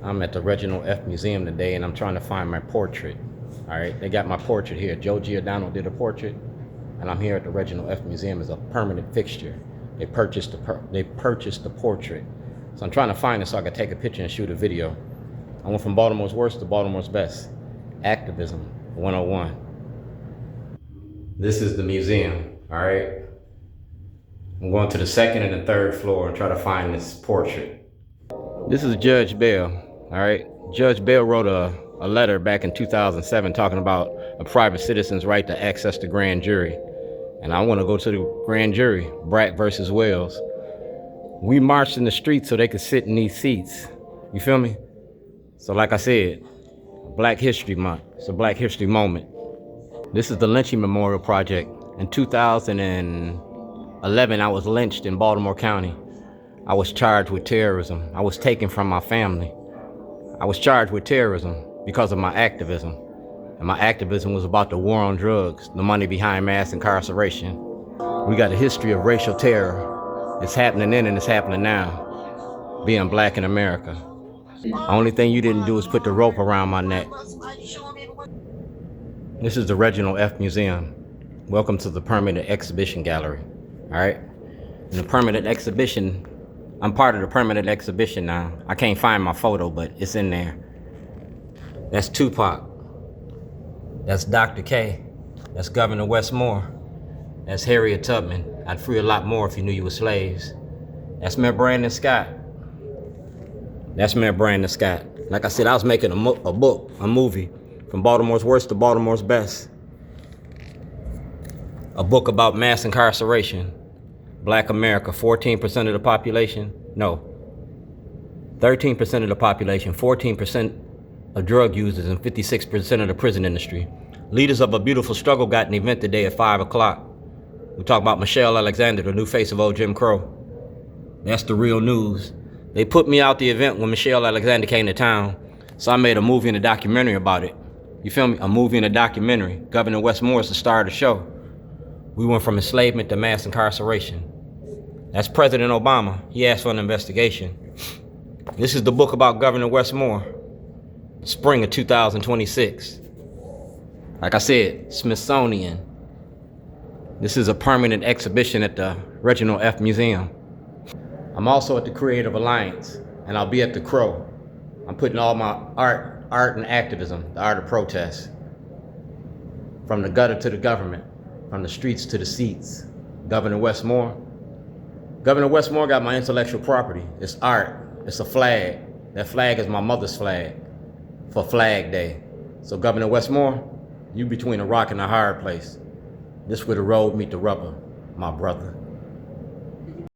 I'm at the Reginald F. Museum today, and I'm trying to find my portrait. All right, they got my portrait here. Joe Giordano did a portrait, and I'm here at the Reginald F. Museum as a permanent fixture. They purchased the portrait, so I'm trying to find it so I can take a picture and shoot a video. I went from Baltimore's worst to Baltimore's best. Activism 101. This is the museum. All right, I'm going to the second and the third floor and try to find this portrait. This is Judge Bell. All right, Judge Bell wrote a letter back in 2007 talking about a private citizen's right to access the grand jury. And I want to go to the grand jury, Brack versus Wells. We marched in the streets so they could sit in these seats. You feel me? So like I said, Black History Month. It's a Black History moment. This is the Lynching Memorial Project. In 2011, I was lynched in Baltimore County. I was charged with terrorism. I was taken from my family. I was charged with terrorism because of my activism. And my activism was about the war on drugs, the money behind mass incarceration. We got a history of racial terror. It's happening then and it's happening now, being black in America. The only thing you didn't do is put the rope around my neck. This is the Reginald F. Museum. Welcome to the Permanent Exhibition Gallery. All right? And the permanent exhibition, I'm part of the permanent exhibition now. I can't find my photo, but it's in there. That's Tupac. That's Dr. K. That's Governor Westmore. That's Harriet Tubman. I'd free a lot more if you knew you were slaves. That's Mayor Brandon Scott. That's Mayor Brandon Scott. Like I said, I was making a movie, from Baltimore's worst to Baltimore's best. A book about mass incarceration. Black America, 14% of the population. No, 13% of the population, 14% of drug users, and 56% of the prison industry. Leaders of a beautiful struggle got an event today at 5 o'clock. We talk about Michelle Alexander, the new face of old Jim Crow. That's the real news. They put me out the event when Michelle Alexander came to town, so I made a movie and a documentary about it. You feel me? A movie and a documentary. Governor Westmore is the star of the show. We went from enslavement to mass incarceration. That's President Obama. He asked for an investigation. This is the book about Governor Westmore. Spring of 2026. Like I said, Smithsonian. This is a permanent exhibition at the Reginald F. Museum. I'm also at the Creative Alliance, and I'll be at the Crow. I'm putting all my art and activism, the art of protest. From the gutter to the government, from the streets to the seats. Governor Westmore. Governor Westmore got my intellectual property. It's art. It's a flag. That flag is my mother's flag for Flag Day. So Governor Westmore, you between a rock and a hard place. This where the road meet the rubber, my brother.